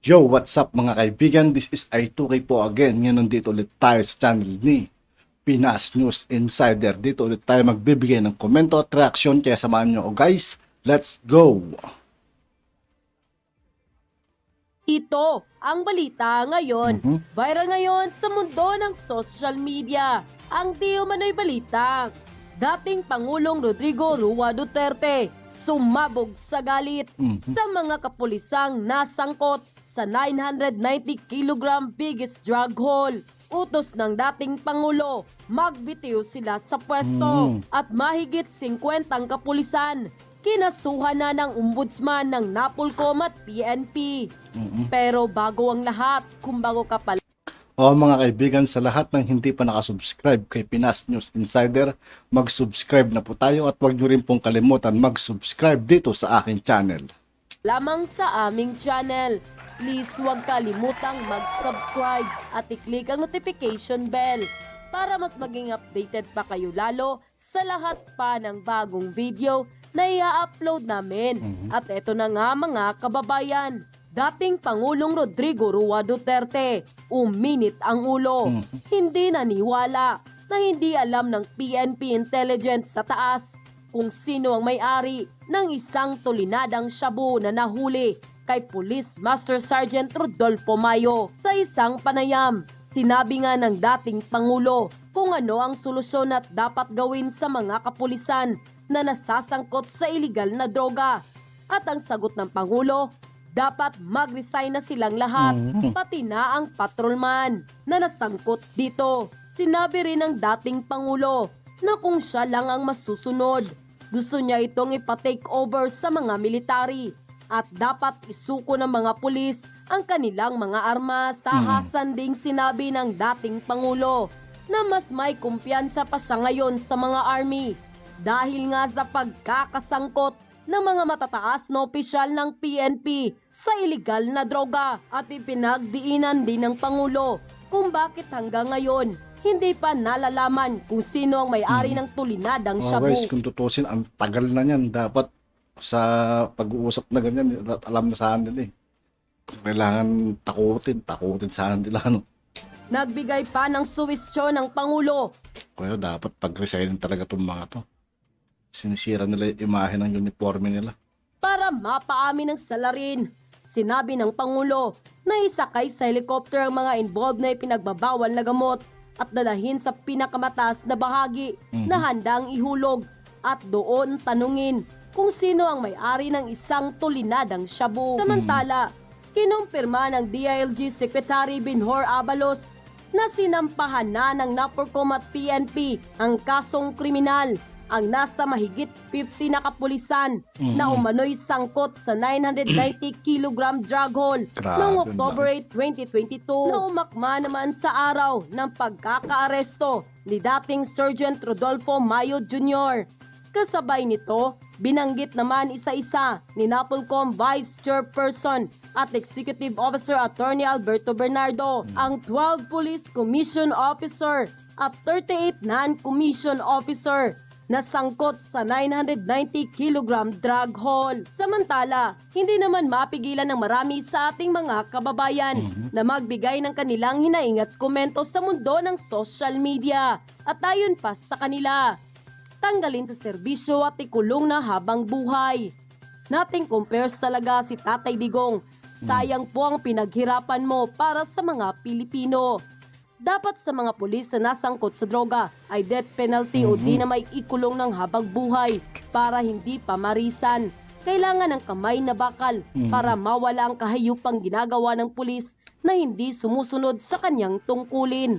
Yo, what's up mga kaibigan? This is I2K po again. Ngayon nandito ulit tayo sa channel ni Pinas News Insider. Dito ulit tayo magbibigay ng komento at reaksyon. Kaya samahan nyo guys. Let's go! Ito ang balita ngayon. Viral ngayon sa mundo ng social media. Ang di umano'y balita. Dating Pangulong Rodrigo Roa Duterte sumabog sa galit sa mga kapulisang nasangkot sa 990 kg biggest drug haul. Utos ng dating Pangulo, magbitiw sila sa pwesto at mahigit 50 kapulisan. Kinasuhan na ng ombudsman ng Napolcom at PNP. Pero bago ang lahat, kung bago ka pala, O mga kaibigan, sa lahat ng hindi pa nakasubscribe kay Pinas News Insider, mag-subscribe na po tayo at huwag nyo rin pong kalimutan mag-subscribe dito sa aking channel. lamang sa aming channel. Please huwag kalimutang mag-subscribe at i-click ang notification bell para mas maging updated pa kayo lalo sa lahat pa ng bagong video na i-upload namin. At eto na nga mga kababayan, dating Pangulong Rodrigo Roa Duterte, uminit ang ulo. Hindi naniwala na hindi alam ng PNP intelligence sa taas kung sino ang may-ari ng isang tulinadang shabu na nahuli kay Police Master Sergeant Rodolfo Mayo. Sa isang panayam, sinabi nga ng dating Pangulo kung ano ang solusyon at dapat gawin sa mga kapulisan na nasasangkot sa iligal na droga. At ang sagot ng Pangulo, dapat mag-resign na silang lahat, pati na ang patrolman na nasangkot dito. Sinabi rin ng dating Pangulo na kung siya lang ang masusunod, gusto niya itong ipa-take over sa mga military at dapat isuko ng mga pulis ang kanilang mga armas. Tahasan ding sinabi ng dating Pangulo na mas may kumpiyansa pa siya ngayon sa mga army dahil nga sa pagkakasangkot ng mga matataas na opisyal ng PNP sa iligal na droga. At ipinagdiinan din ng Pangulo kung bakit hanggang ngayon hindi pa nalalaman kung sino ang may-ari ng tulinadang shabu. Guys, kung tutusin, ang tagal na yan. Dapat sa pag-uusap na ganyan, alam na saan nila eh. Kung kailangan takutin saan nila. Ano? Nagbigay pa ng suwisyon ng Pangulo. Kaya dapat pag-resign talaga itong mga to. Sinisira nila yung imahe ng uniforme nila. Para mapaamin ng salarin, sinabi ng Pangulo na isakay sa helicopter ang mga involved na ipinagbabawal na gamot at dalahin sa pinakamataas na bahagi na handang ihulog at doon tanungin kung sino ang may-ari ng isang tulinadang shabu. Samantala, kinumpirma ng DILG Secretary Binhor Abalos na sinampahan na ng Napolcom at PNP ang kasong kriminal ang nasa mahigit 50 na kapulisan na umano'y sangkot sa 990 kg drug haul noong October 8, 2022 na umakma naman sa araw ng pagkakaaresto ni dating Sergeant Rodolfo Mayo Jr. Kasabay nito, binanggit naman isa-isa ni Napolcom Vice Chairperson at Executive Officer Attorney Alberto Bernardo ang 12 Police Commission Officer at 38 Non-Commission Officer na sangkot sa 990 kg drug haul. Samantala, hindi naman mapigilan ng marami sa ating mga kababayan na magbigay ng kanilang hinaing at komento sa mundo ng social media. At ayon pa sa kanila, tanggalin sa serbisyo at ikulong na habang buhay. Nothing compares talaga si Tatay Digong. Sayang po ang pinaghirapan mo para sa mga Pilipino. Dapat sa mga pulis na nasangkot sa droga ay death penalty o di na may ikulong ng habang buhay para hindi pamarisan. Kailangan ng kamay na bakal para mawala ang kahayupang ginagawa ng pulis na hindi sumusunod sa kanyang tungkulin.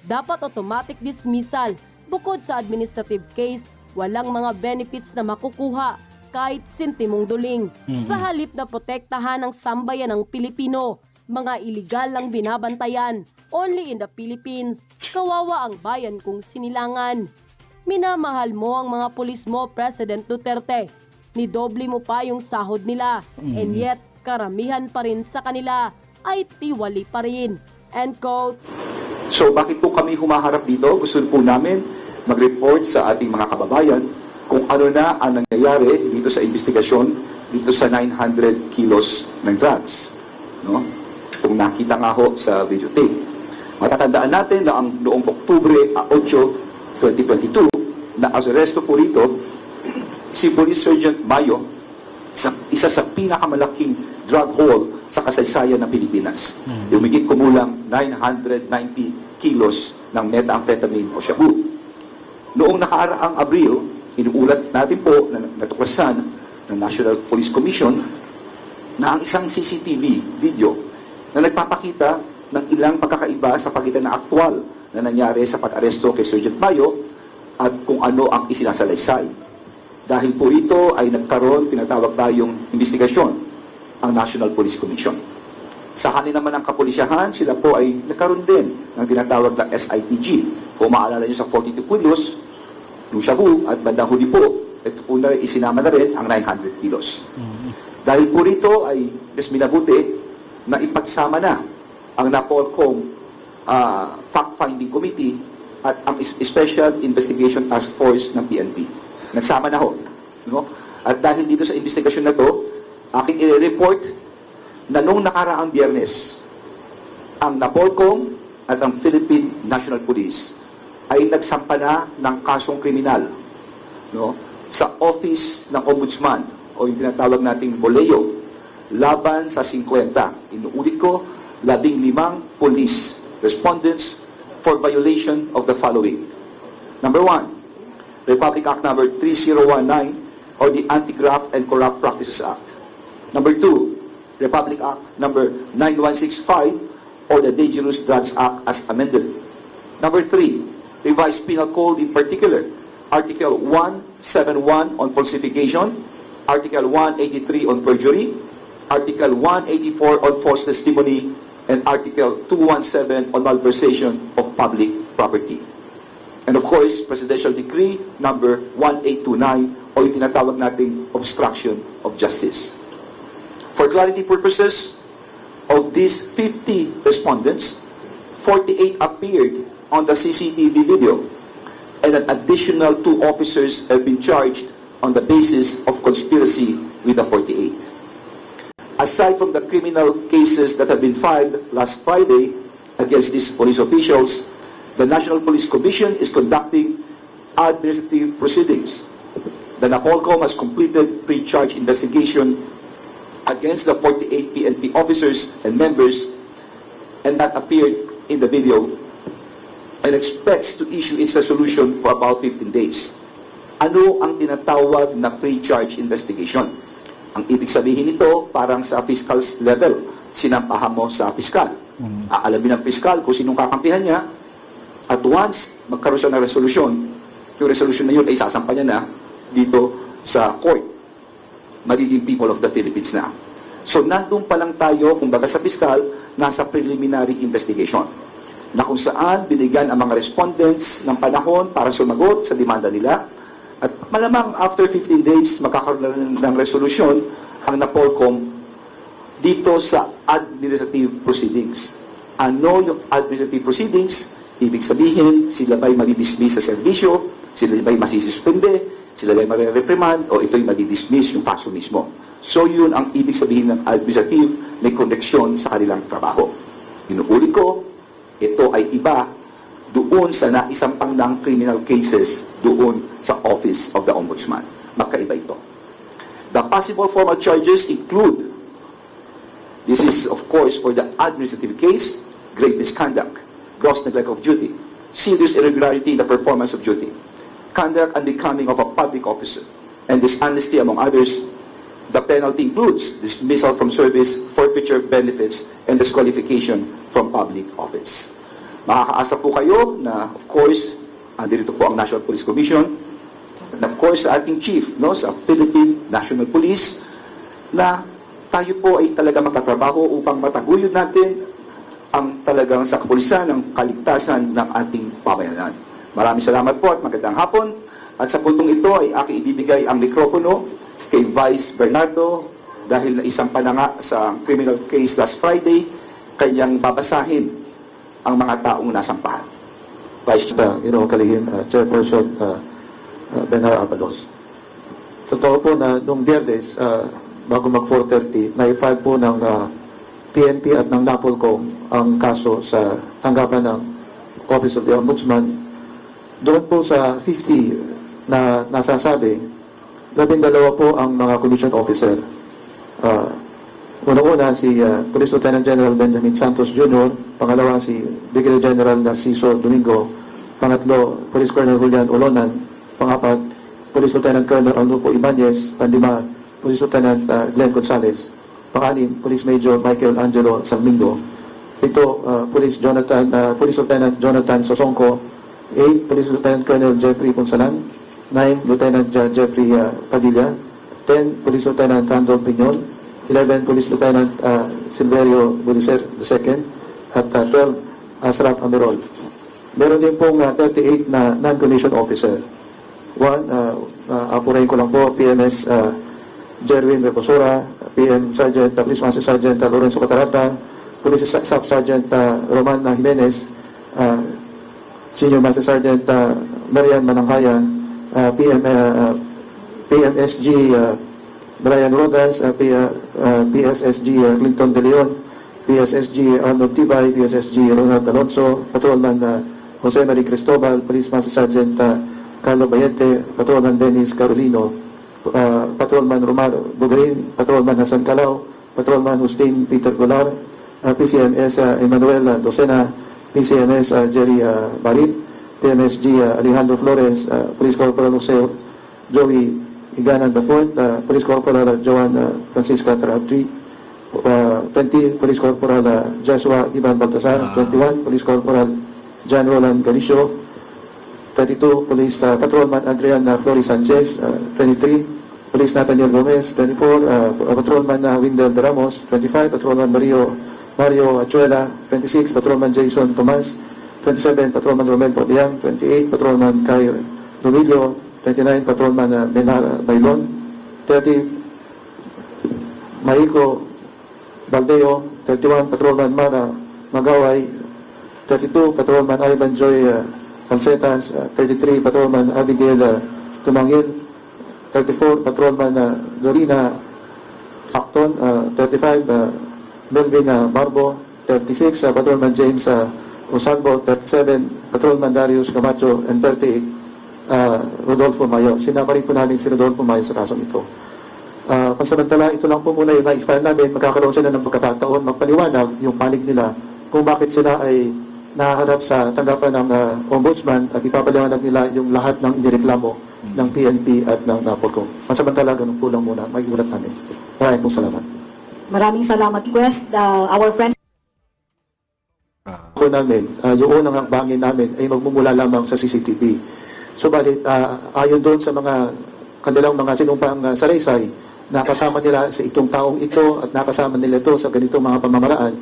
Dapat automatic dismissal. Bukod sa administrative case, walang mga benefits na makukuha kahit sentimong duling. Sa halip na protektahan ang sambayan ng Pilipino, mga iligal lang binabantayan. Only in the Philippines, kawawa ang bayan kung sinilangan. Minamahal mo ang mga pulis mo, President Duterte. Nidoble mo pa yung sahod nila. And yet, karamihan pa rin sa kanila ay tiwali pa rin. End quote. So bakit po kami humaharap dito? Gusto po namin mag-report sa ating mga kababayan kung ano na ang nangyayari dito sa investigasyon dito sa 900 kilos ng drugs. no? Kung nakita nga ho sa videotape. Matatandaan natin na ang noong Oktubre 8, 2022, na aresto po rito si Police Sergeant Mayo, isa sa pinakamalaking drug haul sa kasaysayan ng Pilipinas. Umigit kumulang 990 kilos ng methamphetamine o shabu. Noong nakaraang Abril, inuulat natin po na natuklasan ng National Police Commission na ang isang CCTV video na nagpapakita ng ilang pagkakaiba sa pagitan ng aktwal na nangyari sa pag-aresto kay Sergeant Mayo at kung ano ang isinasalaysay. Dahil po ito ay nagkaroon, tinatawag tayong investigasyon ang National Police Commission. Sa kanila naman ang kapulisyahan, sila po ay nagkaroon din ng tinatawag na SITG. Kung maalala nyo sa 42 kilos, yung shabu, at bandang huli po, ito po na isinama na rin ang 900 kilos. Dahil po rito ay mas minabuti na ipagsama na ang NAPOLCOM Fact-Finding Committee at ang Special Investigation Task Force ng PNP. Nagsama na ho. No? At dahil dito sa investigasyon na to, aking i-report na noong nakaraang Biyernes, ang NAPOLCOM at ang Philippine National Police ay nagsampa na ng kasong kriminal, no, sa Office ng Ombudsman o yung tinatawag nating BOLEO laban sa 50. Inuulit ko, 15 police respondents for violation of the following. Number 1, Republic Act Number 3019 or the Anti-Graft and Corrupt Practices Act. Number 2, Republic Act Number 9165 or the Dangerous Drugs Act as amended. Number 3, Revised Penal Code in particular, Article 171 on falsification, Article 183 on perjury, Article 184 on false testimony, and Article 217 on malversation of public property. And of course, Presidential Decree Number 1829 o yung tinatawag nating obstruction of justice. For clarity purposes, of these 50 respondents, 48 appeared on the CCTV video, and an additional 2 officers have been charged on the basis of conspiracy with the 48. Aside from the criminal cases that have been filed last Friday against these police officials, the National Police Commission is conducting administrative proceedings. The NAPOLCOM has completed pre-charge investigation against the 48 PNP officers and members and that appeared in the video and expects to issue its resolution for about 15 days. Ano ang tinatawag na pre-charge investigation? Ang ibig sabihin nito, parang sa fiscal level, sinampahan mo sa piskal. Aalamin ng piskal kung sinong kakampihan niya, at once magkaroon siya ng resolusyon, yung resolusyon na yun ay sasampa niya na dito sa court. Magiging people of the Philippines na. So nandun pa lang tayo, kumbaga sa piskal, nasa preliminary investigation, na kung saan binigyan ang mga respondents ng panahon para sumagot sa demanda nila. At malamang after 15 days, makakaroon ng resolusyon ang NAPOLCOM dito sa administrative proceedings. Ano yung administrative proceedings? Ibig sabihin, sila ba'y madidismiss sa serbisyo, sila ba'y masisuspende, sila ba'y marireprimand, o ito'y madidismiss yung kaso mismo. So yun ang ibig sabihin ng administrative, may koneksyon sa kanilang trabaho. Inuulit ko, ito ay iba doon sa naisampang ng criminal cases doon sa Office of the Ombudsman. Magkaiba ito. The possible formal charges include, this is of course for the administrative case, grave misconduct, gross neglect of duty, serious irregularity in the performance of duty, conduct unbecoming of a public officer, and dishonesty among others. The penalty includes dismissal from service, forfeiture of benefits, and disqualification from public office. Makakaasa po kayo na, of course, andito po ang National Police Commission, and of course, sa ating chief, no, sa Philippine National Police, na tayo po ay talaga magtatrabaho upang mataguyod natin ang talagang sa kapulisan ng kaligtasan ng ating pamayanan. Maraming salamat po at magandang hapon. At sa puntong ito ay aking ibibigay ang mikropono kay Vice Bernardo dahil naisampa na nga sa criminal case last Friday, kanyang babasahin ang mga taong nasampahan. Vice Kalihim, Chairperson Benar Abalos. Totoo po na noong Biyernes, bago mag 4:30, na-file po ng PNP at ng NAPOLCOM ang kaso sa tanggapan ng Office of the Ombudsman. Doon po sa 50 na nasasabi, 12 po ang mga commission officer. Una-una si Police Lieutenant General Benjamin Santos Jr., pangalawa si Brigadier General Narciso Domingo, pangatlo Police Colonel Julian Olonan, pangapat Police Lieutenant Colonel Arnulfo Ibanez, panlima Police Lieutenant Glenn Gonzalez, panganim Police Major Michael Angelo Salmingo, pito Police Lieutenant Jonathan Sosonko, 8 Police Lieutenant Colonel Jeffrey Ponsalan, 9 Lieutenant Jeffrey Padilla, 10 Police Lieutenant Randolph Piñol, 11 Police Lieutenant Silverio Bulicer II, at 12 Asraf Amirol. Meron din pong 38 na non-commissioned officer. One, apurahin ko lang po, PMS Jerwin Reposora, PM Sergeant, Police Master Sergeant Lorenzo Catarata, Police Staff Sergeant Roman Jimenez, Senior Master Sergeant Marian Mananghaya, PMSG Brian Rodas, PSSG Clinton De Leon, PSSG Arnold Tibay, PSSG Ronald Alonso, Patrolman Jose Marie Cristobal, Police Master Sergeant Carlo Bayete, Patrolman Dennis Carolino, Patrolman Romaro Bugarin, Patrolman Hasan Calao, Patrolman Justin Peter Golar, PCMS Emmanuel Docena, PCMS Jerry Barit, PMSG Alejandro Flores, Police Corporal Jose Joey Iganan IV, Police Corporal Joan Francisca Taratri, 20 Police Corporal Joshua Ivan Baltasar, 21 Police Corporal John Roland Galicio, 22 Police Patrolman Adrian Flores Sanchez, 23 Police Nathaniel Gomez, 24 Patrolman Windel de Ramos, 25 Patrolman Mario Achuela, 26 Patrolman Jason Tomas, 27 Patrolman Romel Fabian, 28 Patrolman Kai Romilio, 29 Patrolman Benar Bailon, 30 Maiko Baldeo, 31 Patrolman Mara Magaway, 32 Patrolman Ivan Joy Calcetas, 33 Patrolman Abigail Tumangil, 34 Patrolman Dorina Facton, 35 Melvin Barbo, 36 Patrolman James Osalbo, 37 Patrolman Darius Camacho, and 38 Rodolfo Mayo. Sinama rin po namin si Rodolfo Mayo sa kasong ito. Pansamantala, ito lang po muna yung na-file namin. Magkakaroon sila ng pagkakataon magpaliwanag yung panig nila kung bakit sila ay naharap sa tanggapan ng Ombudsman at ipapaliwanag nila yung lahat ng inireklamo ng PNP at ng NAPOLCOM. Pansamantala, ganun po lang muna. Mag-iulat namin. Maraming pong salamat. Maraming salamat, Quest. Our friends Po namin, yung unang hakbangin namin ay magmumula lamang sa CCTV. Subalit, ayon doon sa mga kanilang mga sinumpang salaysay na kasama nila sa itong taong ito at nakasama nila ito sa ganitong mga pamamaraan,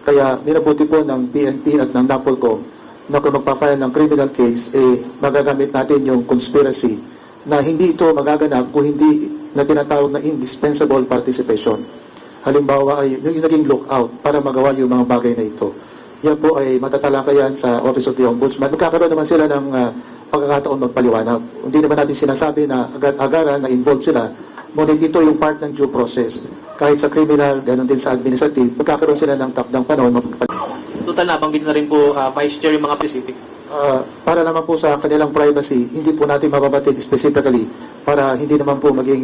kaya minabuti po ng PNP at ng NAPOLCOM na kung magpa-file ng criminal case, magagamit natin yung conspiracy na hindi ito magaganap kung hindi na tinatawag na indispensable participation. Halimbawa ay yung naging lookout para magawa yung mga bagay na ito. Yan po ay matatalakayan sa Office of the Ombudsman. Magkakaroon naman sila ng pagkakataon magpaliwanag. Hindi naman natin sinasabi na agad-agaran na involved sila, ngunit ito yung part ng due process. Kahit sa criminal, ganoon din sa administrative, magkakaroon sila ng takdang panahon magpaliwanag. Total nabanggit na rin po, Vice Chair, yung mga specific. Para naman po sa kanilang privacy, hindi po natin mababatid specifically para hindi naman po maging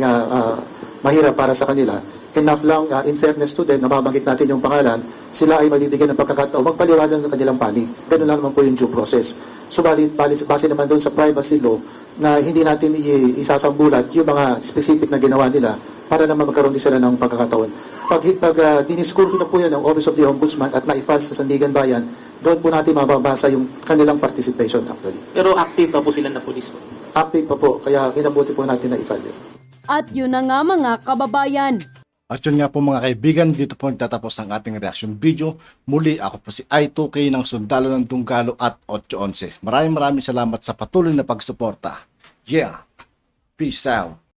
mahirap para sa kanila. Enough lang, in fairness to them, na mabanggit natin yung pangalan, sila ay mabibigyan ng pagkakataon magpaliwanag ng kanilang panig. Ganun lang naman po yung due process. Subalit, base naman doon sa privacy law na hindi natin isasambulat yung mga specific na ginawa nila para naman magkaroon din sila ng pagkakataon. Pag diniskurso na po yan ng Office of the Ombudsman at na-file sa Sandigan Bayan, doon po natin mababasa yung kanilang participation actually. Pero active pa po sila na pulis. Active pa po, kaya minabuti po natin na i-file. At yun na nga mga kababayan. At yun nga po mga kaibigan, dito po nagtatapos ang ating reaction video. Muli ako po si I2K ng Sundalo ng Tunggalo at 811. Maraming salamat sa patuloy na pagsuporta. Yeah, peace out.